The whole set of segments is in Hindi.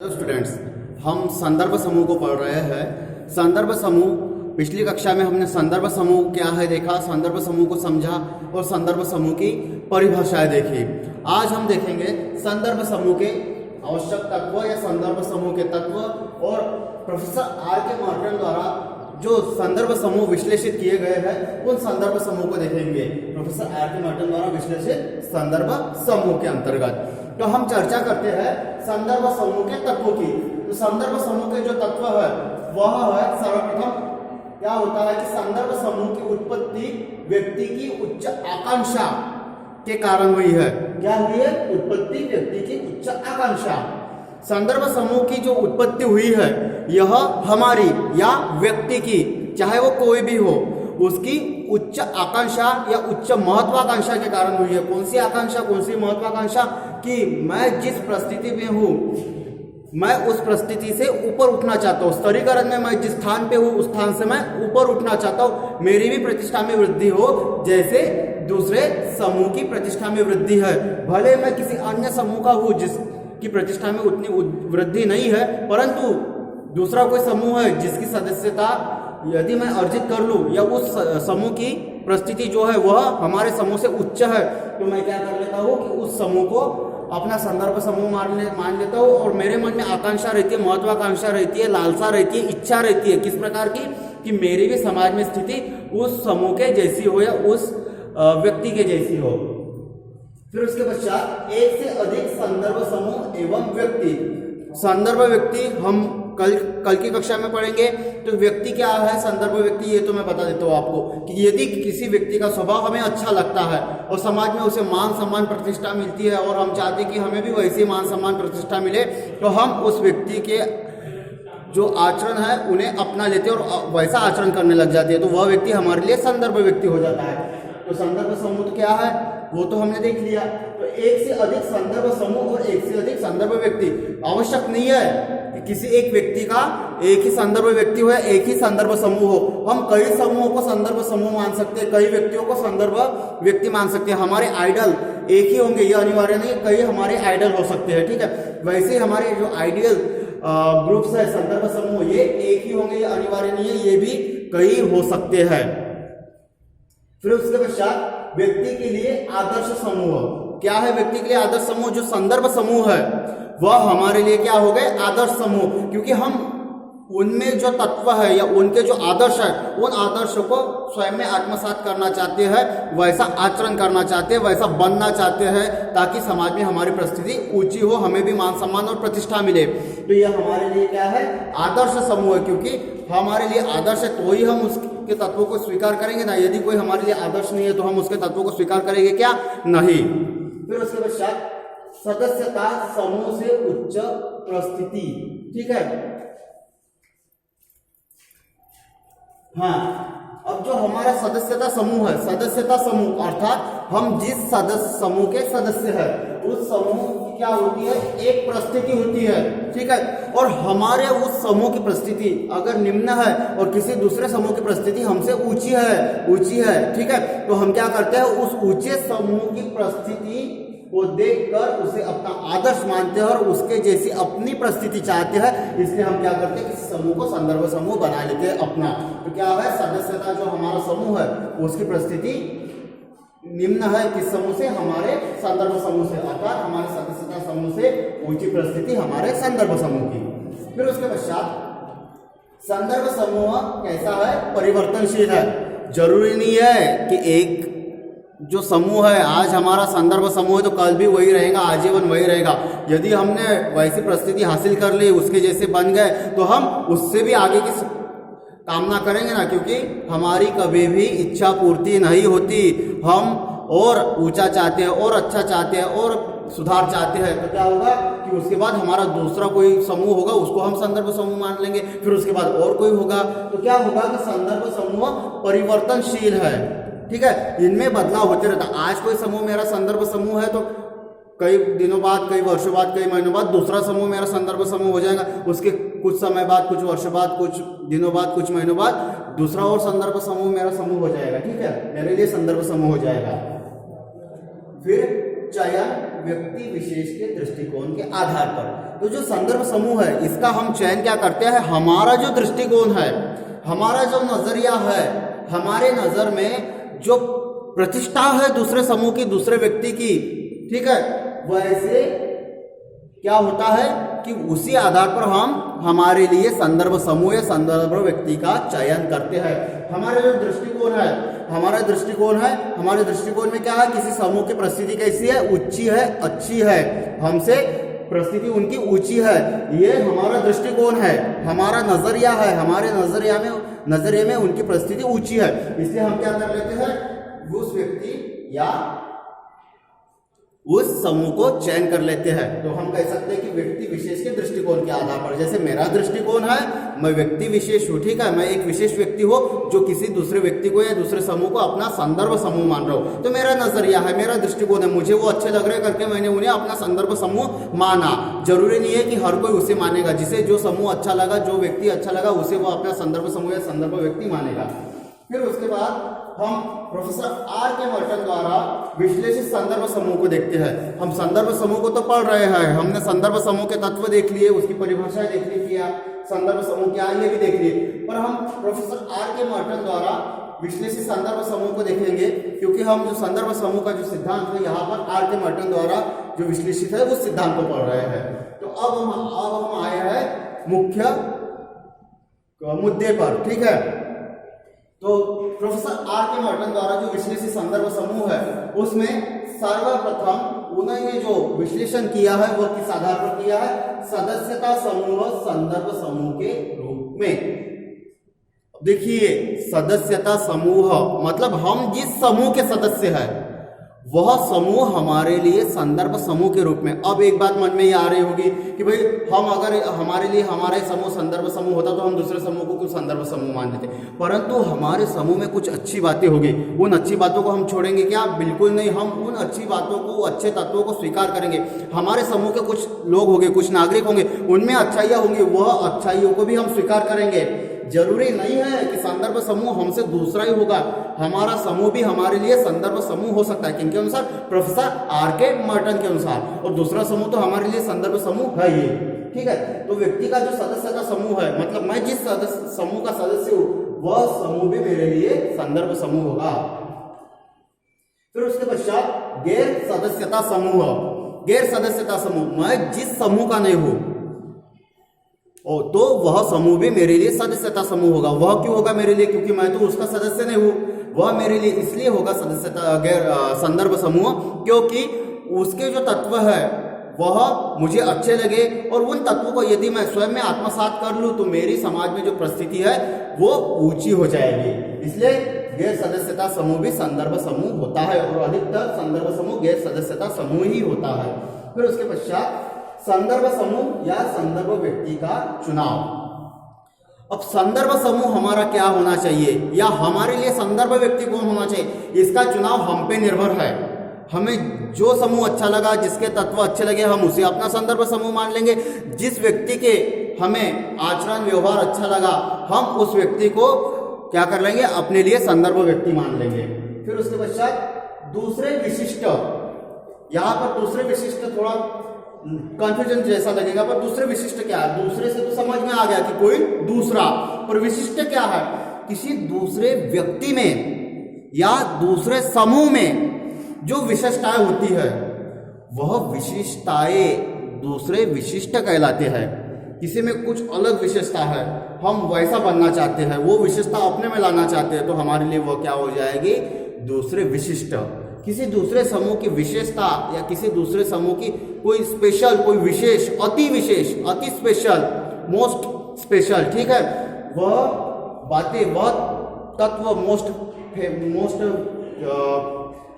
हेलो स्टूडेंट्स, हम संदर्भ समूह को पढ़ रहे हैं। संदर्भ समूह पिछली कक्षा में हमने संदर्भ समूह क्या है देखा, संदर्भ समूह को समझा और संदर्भ समूह की परिभाषाएं देखी। आज हम देखेंगे संदर्भ समूह के आवश्यक तत्व या संदर्भ समूह के तत्व और प्रोफेसर आर के मार्टिन द्वारा जो संदर्भ समूह विश्लेषित किए गए हैं उन संदर्भ समूह को देखेंगे। प्रोफेसर आर के मार्टिन द्वारा विश्लेषित संदर्भ समूह के अंतर्गत तो हम चर्चा करते हैं संदर्भ समूह के तत्वों की। तो संदर्भ समूह के जो तत्व है वह है, सर्वप्रथम क्या होता है कि संदर्भ समूह की उत्पत्ति व्यक्ति की उच्च आकांक्षा के कारण हुई है। क्या हुई है? उत्पत्ति व्यक्ति की उच्च आकांक्षा। संदर्भ समूह की जो उत्पत्ति हुई है यह हमारी या व्यक्ति की, चाहे वो कोई भी हो, उसकी उच्च आकांक्षा या उच्च महत्वाकांक्षा के कारण हुई है। कौन सी आकांक्षा, कौन सी महत्वाकांक्षा? कि मैं जिस परिस्थिति में हूँ मैं उस परिस्थिति से ऊपर उठना चाहता हूँ। स्तरीकरण में मैं जिस स्थान पे हूँ उस स्थान से मैं ऊपर उठना चाहता हूँ। मेरी भी प्रतिष्ठा में वृद्धि हो जैसे दूसरे समूह की प्रतिष्ठा में वृद्धि है। भले मैं किसी अन्य समूह का हूँ जिसकी प्रतिष्ठा में उतनी वृद्धि नहीं है, परंतु दूसरा कोई समूह है जिसकी सदस्यता यदि मैं अर्जित कर लूँ या उस समूह की परिस्थिति जो है वह हमारे समूह से उच्च है, तो मैं क्या कर लेता हूँ कि उस समूह को अपना संदर्भ समूह मान लेता हूँ। और मेरे मन में आकांक्षा रहती है, महत्वाकांक्षा रहती है, लालसा रहती है, इच्छा रहती है। किस प्रकार की? कि मेरी भी समाज में स्थिति उस समूह के जैसी हो या उस व्यक्ति के जैसी हो। फिर उसके पश्चात एक से अधिक संदर्भ समूह एवं व्यक्ति। संदर्भ व्यक्ति हम कल की कक्षा में पढ़ेंगे। तो व्यक्ति क्या है, संदर्भ व्यक्ति, ये तो मैं बता देता हूँ आपको कि यदि किसी व्यक्ति का स्वभाव हमें अच्छा लगता है और समाज में उसे मान सम्मान प्रतिष्ठा मिलती है और हम चाहते हैं कि हमें भी वैसी मान सम्मान प्रतिष्ठा मिले, तो हम उस व्यक्ति के जो आचरण है उन्हें अपना लेते हैं और वैसा आचरण करने लग जाते हैं, तो वह व्यक्ति हमारे लिए संदर्भ व्यक्ति हो जाता है। तो संदर्भ समूह तो क्या है वो तो हमने देख लिया। तो एक से अधिक संदर्भ समूह और एक से अधिक संदर्भ व्यक्ति। आवश्यक नहीं है कि किसी एक व्यक्ति का एक ही संदर्भ व्यक्ति हो या एक ही संदर्भ समूह हो। हम कई समूहों को संदर्भ समूह मान सकते हैं, कई व्यक्तियों को संदर्भ व्यक्ति मान सकते हैं। हमारे आइडल एक ही होंगे ये अनिवार्य नहीं, कई हमारे आइडल हो सकते हैं, ठीक है। वैसे हमारे जो आइडियल ग्रुप्स है संदर्भ समूह ये एक ही होंगे ये अनिवार्य नहीं है, ये भी कई हो सकते हैं। फिर उसके पश्चात व्यक्ति के लिए आदर्श समूह। क्या है व्यक्ति के लिए आदर्श समूह? जो संदर्भ समूह है वह हमारे लिए क्या हो गए? आदर्श समूह। क्योंकि हम उनमें जो तत्व है या उनके जो आदर्श है उन आदर्शों को स्वयं में आत्मसात करना चाहते हैं, वैसा आचरण करना चाहते हैं, वैसा बनना चाहते हैं ताकि समाज में हमारी परिस्थिति ऊंची हो, हमें भी मान सम्मान और प्रतिष्ठा मिले। तो यह हमारे लिए क्या है? आदर्श समूह है। क्योंकि हमारे लिए आदर्श है तो ही हम उसके तत्वों को स्वीकार करेंगे ना। यदि कोई हमारे लिए आदर्श नहीं है तो हम उसके तत्वों को स्वीकार करेंगे क्या? नहीं। फिर उसके पश्चात सदस्यता समूह से उच्च परिस्थिति, ठीक है। हाँ, अब जो हमारा सदस्यता समूह है, सदस्यता समूह अर्थात हम जिस सदस्य समूह के सदस्य हैं उस समूह की क्या होती है? एक परिस्थिति होती है, ठीक है। और हमारे उस समूह की परिस्थिति अगर निम्न है और किसी दूसरे समूह की परिस्थिति हमसे ऊंची है, ठीक है, तो हम क्या करते हैं? उस ऊंचे समूह की परिस्थिति को देखकर उसे अपना आदर्श मानते हैं और उसके जैसी अपनी परिस्थिति चाहते हैं। इसलिए हम क्या करते हैं? किसी समूह को संदर्भ समूह बना लेते हैं अपना। तो क्या है? सदस्यता जो हमारा समूह है उसकी परिस्थिति निम्न है किस समूह से? हमारे संदर्भ समूह से। अर्थात हमारे सदस्यता समूह से ऊंची परिस्थिति हमारे संदर्भ समूह की। फिर उसके पश्चात संदर्भ समूह कैसा है? परिवर्तनशील है। जरूरी नहीं है कि एक जो समूह है आज हमारा संदर्भ समूह है तो कल भी वही रहेगा, आजीवन वही रहेगा। यदि हमने वैसी परिस्थिति हासिल कर ली, उसके जैसे बन गए, तो हम उससे भी आगे की कामना करेंगे ना। क्योंकि हमारी कभी भी इच्छा पूर्ति नहीं होती, हम और ऊंचा चाहते हैं और अच्छा चाहते हैं और सुधार चाहते हैं। तो क्या होगा कि उसके बाद हमारा दूसरा कोई समूह होगा उसको हम संदर्भ समूह मान लेंगे, फिर उसके बाद और कोई होगा। तो क्या होगा कि संदर्भ समूह परिवर्तनशील है, ठीक है। इनमें बदलाव होते रहता। आज कोई समूह मेरा संदर्भ समूह है तो कई दिनों बाद, कई वर्षों बाद, कई महीनों बाद दूसरा समूह मेरा संदर्भ समूह हो जाएगा। उसके कुछ समय बाद, कुछ वर्षों बाद, कुछ दिनों बाद, कुछ महीनों बाद दूसरा और संदर्भ समूह मेरा समूह हो जाएगा, ठीक है, मेरे लिए संदर्भ समूह हो जाएगा। फिर चयन व्यक्ति विशेष के दृष्टिकोण के आधार पर। तो जो संदर्भ समूह है इसका हम चयन क्या करते हैं, हमारा जो दृष्टिकोण है, हमारा जो नजरिया है, हमारे नजर में जो प्रतिष्ठा है दूसरे समूह की, दूसरे व्यक्ति की, ठीक है, वैसे क्या होता है कि उसी आधार पर हम हमारे लिए संदर्भ समूह या संदर्भ व्यक्ति का चयन करते हैं। हमारा जो दृष्टिकोण है, हमारे दृष्टिकोण में क्या है, किसी समूह की परिस्थिति कैसी है, ऊंची है, अच्छी है, हमसे परिस्थिति उनकी ऊंची है, ये हमारा दृष्टिकोण है, हमारा नजरिया है, हमारे नजरिए में उनकी परिस्थिति ऊंची है, इसलिए हम क्या कर लेते हैं, उस व्यक्ति या उस समूह को चयन कर लेते हैं। तो हम कह सकते हैं कि व्यक्ति विशेष के दृष्टिकोण के आधार पर, जैसे मेरा दृष्टिकोण है, मैं व्यक्ति विशेष हूँ, ठीक है, मैं एक विशेष व्यक्ति हूँ जो किसी दूसरे व्यक्ति को या दूसरे समूह को अपना संदर्भ समूह मान रहा हूँ, तो मेरा नजरिया है, मेरा दृष्टिकोण है, मुझे वो अच्छे लग रहे करके मैंने उन्हें अपना संदर्भ समूह माना। जरूरी नहीं है कि हर कोई उसे मानेगा, जिसे जो समूह अच्छा लगा, जो व्यक्ति अच्छा लगा, उसे वो अपना संदर्भ समूह या संदर्भ व्यक्ति मानेगा। फिर उसके बाद हम प्रोफेसर आर के मर्टन द्वारा विश्लेषित संदर्भ समूह को देखते हैं। हम संदर्भ समूह को तो पढ़ रहे हैं, हमने संदर्भ समूह के तत्व देख लिए, उसकी परिभाषाएं देख ली, किया संदर्भ समूह क्या है ये भी देख लिए, पर हम प्रोफेसर आर के मर्टन द्वारा विश्लेषित संदर्भ समूह को देखेंगे, क्योंकि हम जो संदर्भ समूह का जो सिद्धांत है यहाँ पर आर के मर्टन द्वारा जो विश्लेषित है उस सिद्धांत को पढ़ रहे हैं। तो अब हम आए हैं मुख्य मुद्दे पर, ठीक है। तो प्रोफेसर आर के मर्टन द्वारा जो विश्लेषित संदर्भ समूह है उसमें सर्वप्रथम उन्होंने जो विश्लेषण किया है वह किस आधार पर किया है, सदस्यता समूह संदर्भ समूह के रूप में। देखिए, सदस्यता समूह मतलब हम जिस समूह के सदस्य हैं वह समूह हमारे लिए संदर्भ समूह के रूप में। अब एक बात मन में ये आ रही होगी कि भाई हम अगर हमारे लिए हमारा समूह संदर्भ समूह होता तो हम दूसरे समूह को कुछ संदर्भ समूह मान लेते, परंतु हमारे समूह में कुछ अच्छी बातें होगी, उन अच्छी बातों को हम छोड़ेंगे क्या, बिल्कुल नहीं। हम उन अच्छी बातों को, अच्छे तत्वों को स्वीकार करेंगे। हमारे समूह के कुछ लोग होंगे, कुछ नागरिक होंगे, उनमें अच्छाइयाँ होंगी, वह अच्छाइयों को भी हम स्वीकार करेंगे। जरूरी नहीं है कि संदर्भ समूह हमसे दूसरा ही होगा, हमारा समूह भी हमारे लिए संदर्भ समूह हो सकता है, किनके अनुसार, प्रोफेसर आर के मर्टन के अनुसार, और दूसरा समूह तो हमारे लिए संदर्भ समूह है ये, ठीक है। तो व्यक्ति का जो सदस्यता समूह है, मतलब मैं जिस समूह का सदस्य हूं वह समूह भी मेरे लिए संदर्भ समूह होगा। फिर उसके पश्चात गैर सदस्यता समूह। गैर सदस्यता समूह, मैं जिस समूह का नहीं हूं तो वह समूह भी मेरे लिए सदस्यता समूह होगा। वह क्यों होगा मेरे लिए, क्योंकि मैं तो उसका सदस्य नहीं हूं। वह मेरे लिए इसलिए होगा सदस्यता गैर संदर्भ समूह क्योंकि उसके जो तत्व है वह मुझे अच्छे लगे, और उन तत्वों को यदि मैं स्वयं में आत्मसात कर लूं तो मेरी समाज में जो परिस्थिति है वो ऊंची हो जाएगी। इसलिए गैर सदस्यता समूह भी संदर्भ समूह होता है, और अधिकतर संदर्भ समूह गैर सदस्यता समूह ही होता है। फिर उसके पश्चात संदर्भ समूह या संदर्भ व्यक्ति का चुनाव। अब संदर्भ समूह हमारा क्या होना चाहिए या हमारे लिए संदर्भ व्यक्ति कौन होना चाहिए, इसका चुनाव हम पे निर्भर है। हमें जो समूह अच्छा लगा, जिसके तत्व अच्छे लगे, हम उसे अपना संदर्भ समूह मान लेंगे। जिस व्यक्ति के हमें आचरण व्यवहार अच्छा लगा, हम उस व्यक्ति को क्या कर लेंगे, अपने लिए संदर्भ व्यक्ति मान लेंगे। फिर उसके पश्चात दूसरे विशिष्ट, यहाँ पर दूसरे विशिष्ट थोड़ा कंफ्यूजन जैसा लगेगा, पर दूसरे विशिष्ट क्या है, दूसरे से तो समझ में आ गया कि कोई दूसरा, पर विशिष्ट क्या है, किसी दूसरे व्यक्ति में या दूसरे समूह में जो विशेषताएं होती है वह विशेषताएं दूसरे विशिष्ट कहलाते हैं। किसी में कुछ अलग विशेषता है, हम वैसा बनना चाहते हैं, वो विशेषता अपने में लाना चाहते हैं, तो हमारे लिए वो क्या हो जाएगी, दूसरे विशिष्ट। किसी दूसरे समूह की विशेषता या किसी दूसरे समूह की कोई स्पेशल, कोई विशेष, अति स्पेशल, मोस्ट स्पेशल, ठीक है, वह बातें, वह तत्व, मोस्ट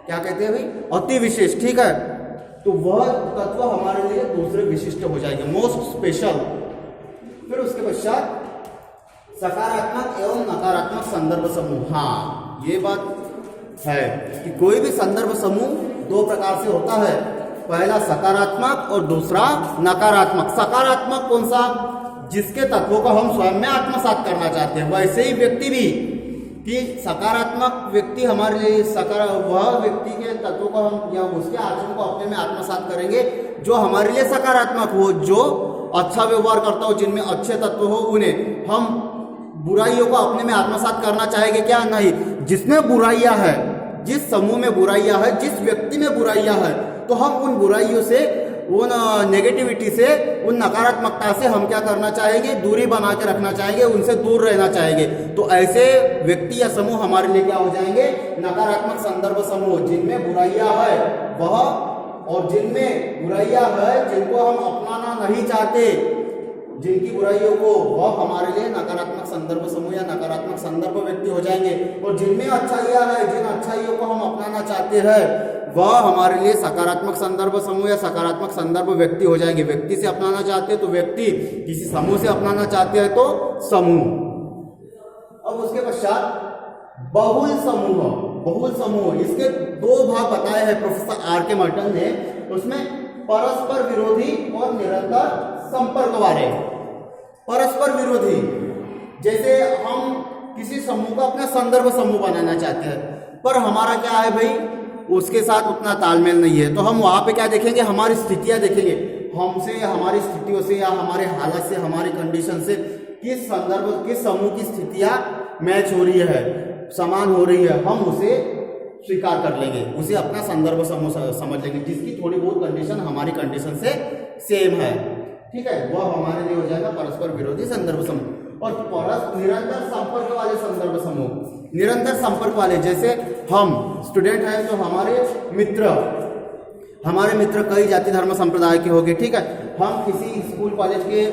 क्या कहते हैं भाई, अति विशेष, ठीक है, तो वह तत्व हमारे लिए दूसरे विशिष्ट हो जाएंगे, मोस्ट स्पेशल। फिर उसके पश्चात सकारात्मक एवं नकारात्मक संदर्भ समूह। हाँ, ये बात है कि कोई भी संदर्भ समूह दो प्रकार से होता है, पहला सकारात्मक और दूसरा नकारात्मक। सकारात्मक कौन सा, जिसके तत्वों को हम स्वयं में आत्मसात करना चाहते हैं। वैसे ही व्यक्ति भी कि सकारात्मक व्यक्ति हमारे लिए वह व्यक्ति के तत्वों को हम या उसके आचरण को अपने में आत्मसात करेंगे जो हमारे लिए सकारात्मक हो, जो अच्छा व्यवहार करता हो, जिनमें अच्छे तत्व हो, उन्हें हम बुराइयों को अपने में आत्मसात करना चाहेंगे क्या? नहीं। जिसमें बुराइयां है, जिस समूह में बुराइयां है, जिस व्यक्ति में बुराइयां है, तो हम उन बुराइयों से, उन नेगेटिविटी से, उन नकारात्मकता से हम क्या करना चाहेंगे? दूरी बना के रखना चाहेंगे, उनसे दूर रहना चाहेंगे। तो ऐसे व्यक्ति या समूह हमारे लिए क्या हो जाएंगे? नकारात्मक संदर्भ समूह। जिनमें बुराइयां है वह, और जिनमें बुराइयां है जिनको हम अपनाना नहीं चाहते, जिनकी बुराइयों को, वह हमारे लिए नकारात्मक संदर्भ समूह या नकारात्मक संदर्भ व्यक्ति हो जाएंगे। और जिनमें अच्छाइयां है, जिन अच्छाइयों को हम अपनाना चाहते हैं, वह हमारे लिए सकारात्मक संदर्भ समूह या सकारात्मक संदर्भ व्यक्ति हो जाएंगे। व्यक्ति से अपनाना चाहते हैं तो व्यक्ति, किसी समूह से अपनाना चाहते हैं तो समूह। अब उसके पश्चात बहुल समूह। बहुल समूह, इसके दो भाग बताए हैं प्रोफेसर आर के मर्टन ने। उसमें परस्पर विरोधी और निरंतर संपर्क वाले। परस्पर विरोधी, जैसे हम किसी समूह का अपना संदर्भ समूह बनाना चाहते हैं, पर हमारा क्या है भाई, उसके साथ उतना तालमेल नहीं है, तो हम वहां पे क्या देखेंगे? हमारी स्थितियां देखेंगे। हमसे, हमारी स्थितियों से या हमारे हालत से, हमारी कंडीशन से किस संदर्भ, किस समूह की स्थितियां मैच हो रही है, समान हो रही है, हम उसे स्वीकार कर लेंगे, उसे अपना संदर्भ समूह समझ लेंगे, जिसकी थोड़ी बहुत कंडीशन हमारी कंडीशन से सेम है। ठीक है, वह हमारे लिए हो जाएगा परस्पर विरोधी संदर्भ समूह। और निरंतर संपर्क वाले संदर्भ समूह। निरंतर संपर्क वाले, जैसे हम स्टूडेंट हैं तो हमारे मित्र कई जाति धर्म संप्रदाय के होंगे। ठीक है, हम किसी स्कूल कॉलेज के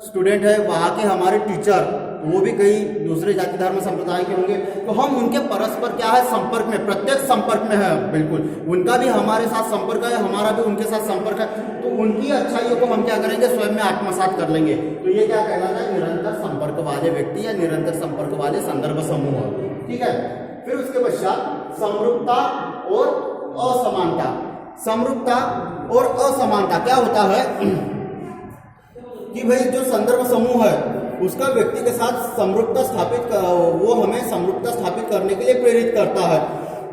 स्टूडेंट है, वहाँ के हमारे टीचर वो भी कई दूसरे जाति धर्म संप्रदाय के होंगे, तो हम उनके परस्पर क्या है? संपर्क में, प्रत्यक्ष संपर्क में है। बिल्कुल, उनका भी हमारे साथ संपर्क है, हमारा भी उनके साथ संपर्क है, तो उनकी अच्छाइयों को हम क्या करेंगे? स्वयं में आत्मसात कर लेंगे। तो ये क्या कहलाता है? निरंतर संपर्क वाले व्यक्ति या निरंतर संपर्क वाले संदर्भ समूह। ठीक है, फिर उसके पश्चात समरूपता और असमानता। समरूपता और असमानता क्या होता है कि भाई जो संदर्भ समूह है उसका व्यक्ति के साथ समरूपता स्थापित, वो हमें समरूपता स्थापित करने के लिए प्रेरित करता है,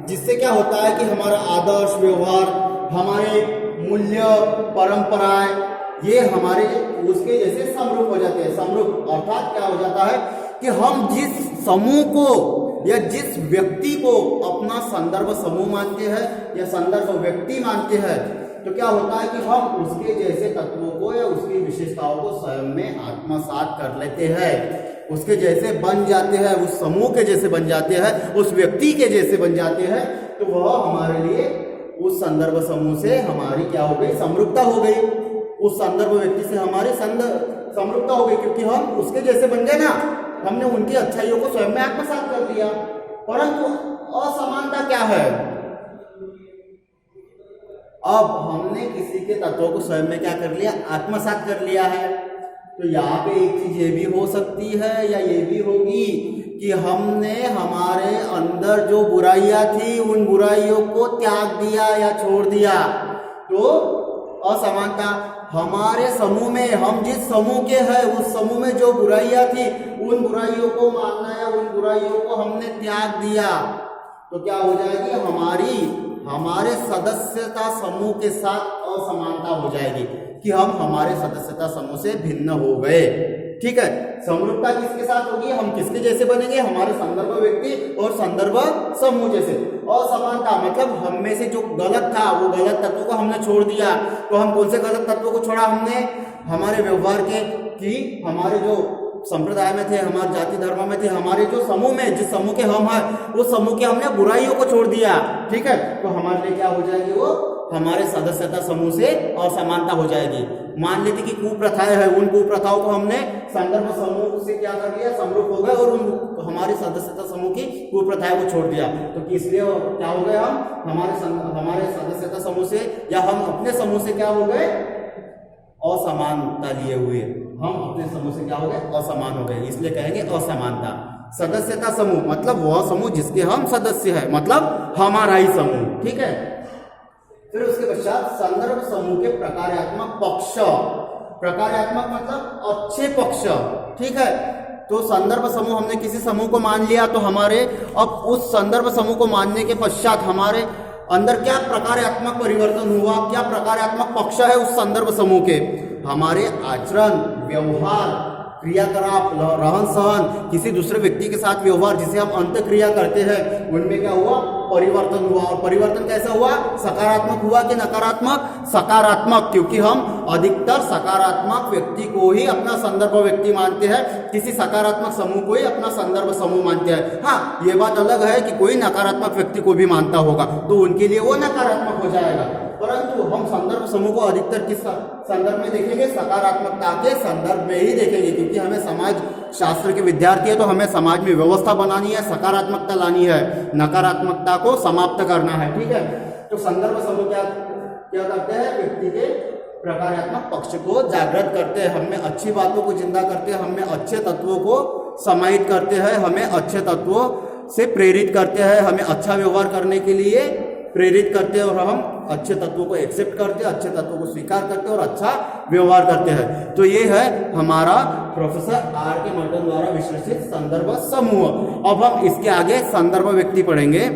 जिससे क्या होता है कि हमारा आदर्श व्यवहार, हमारे मूल्य, परंपराएं, ये हमारे उसके जैसे समरूप हो जाते हैं। समरूप अर्थात क्या हो जाता है कि हम जिस समूह को या जिस व्यक्ति को अपना संदर्भ समूह मानते हैं या संदर्भ व्यक्ति मानते हैं, तो क्या होता है कि हम उसके जैसे तत्वों को या उसकी विशेषताओं को स्वयं में आत्मसात कर लेते हैं, उसके जैसे बन जाते हैं, उस समूह के जैसे बन जाते हैं, उस व्यक्ति के जैसे बन जाते हैं। तो वह हमारे लिए उस संदर्भ समूह से हमारी क्या हो गई? समरूपता हो गई। उस संदर्भ व्यक्ति से हमारी समरूपता हो गई, क्योंकि हम उसके जैसे बन गए ना, हमने उनकी अच्छाइयों को स्वयं में आत्मसात कर लिया। परंतु असमानता क्या है? अब हमने किसी के तत्वों को स्वयं में क्या कर लिया? आत्मसात कर लिया है। तो यहाँ पे एक चीज ये भी हो सकती है या ये भी होगी कि हमने हमारे अंदर जो बुराइयां थी उन बुराइयों को त्याग दिया या छोड़ दिया। तो असमानता, हमारे समूह में, हम जिस समूह के हैं उस समूह में जो बुराइयां थी उन बुराइयों को मानना या उन बुराइयों को हमने त्याग दिया, तो क्या हो जाएगी? हमारे सदस्यता समूह के साथ असमानता हो जाएगी कि हम हमारे सदस्यता समूह से भिन्न हो गए। ठीक है, समरूपता किसके साथ होगी? हम किसके जैसे बनेंगे? हमारे संदर्भ व्यक्ति और संदर्भ समूह जैसे। असमानता मतलब हम में से जो गलत था वो गलत तत्वों को हमने छोड़ दिया। तो हम कौन से गलत तत्वों को छोड़ा? हमने हमारे व्यवहार के, कि हमारे जो संप्रदाय में थे, हमारे जाति धर्म में थे, हमारे जो समूह में, जिस समूह के हम हैं उस समूह के हमने बुराइयों को छोड़ दिया। ठीक है, तो हमारे लिए क्या हो जाएगी? वो हमारे सदस्यता समूह से असमानता हो जाएगी। मान लेते कि कुप्रथाएं हैं, उन कुप्रथाओं को हमने संदर्भ समूह से क्या कर लिया? समरूप हो गए और उन हमारे सदस्यता समूह की कुप्रथाएं को छोड़ दिया। तो इसलिए क्या हो गए? हम हमारे सदस्यता समूह से या हम अपने समूह से क्या हो गए? असमानता लिए हुए। हम अपने समूह से क्या हो गए? असमान हो गए, इसलिए कहेंगे असमानता। सदस्यता समूह मतलब वह समूह जिसके हम सदस्य हैं, मतलब हमारा ही समूह। ठीक है, फिर उसके पश्चात संदर्भ समूह के प्रकार्यात्मक पक्ष। प्रकार्यात्मक मतलब अच्छे पक्ष। ठीक है, तो संदर्भ समूह हमने किसी समूह को मान लिया, तो हमारे अब उस संदर्भ समूह को मानने के पश्चात हमारे अंदर क्या प्रकार्यात्मक परिवर्तन हुआ, क्या प्रकार्यात्मक पक्ष है उस संदर्भ समूह के। हमारे आचरण, व्यवहार, क्रियाकलाप, रहन सहन, किसी दूसरे व्यक्ति के साथ व्यवहार जिसे हम अंतक्रिया करते हैं, उनमें क्या हुआ, परिवर्तन हुआ। और परिवर्तन कैसा हुआ, सकारात्मक हुआ कि नकारात्मक? सकारात्मक, क्योंकि हम अधिकतर सकारात्मक व्यक्ति को ही अपना संदर्भ व्यक्ति मानते हैं, किसी सकारात्मक समूह को ही अपना संदर्भ समूह मानते हैं। हाँ, ये बात अलग है कि कोई नकारात्मक व्यक्ति को भी मानता होगा तो उनके लिए वो नकारात्मक हो जाएगा, परंतु हम संदर्भ समूह को अधिकतर किस संदर्भ में देखेंगे, सकारात्मकता के संदर्भ में ही देखेंगे, क्योंकि हमें समाज शास्त्र के विद्यार्थी है तो हमें समाज में व्यवस्था बनानी है, सकारात्मकता लानी है, नकारात्मकता को समाप्त करना है। ठीक है, तो संदर्भ समूह क्या करते हैं, व्यक्ति के प्रकार्यात्मक पक्ष को जागृत करते हैं, हमें अच्छी बातों को जिंदा करते हैं, हमें अच्छे तत्वों को समाहित करते हैं, हमें अच्छे तत्वों से प्रेरित करते हैं, हमें अच्छा व्यवहार करने के लिए प्रेरित करते हैं, और हम अच्छे तत्वों को एक्सेप्ट करते हैं, अच्छे तत्वों को स्वीकार करते हैं और अच्छा व्यवहार करते हैं। तो ये है हमारा प्रोफेसर R.K. मर्टन द्वारा विश्लेषित संदर्भ समूह। अब हम इसके आगे संदर्भ व्यक्ति पढ़ेंगे।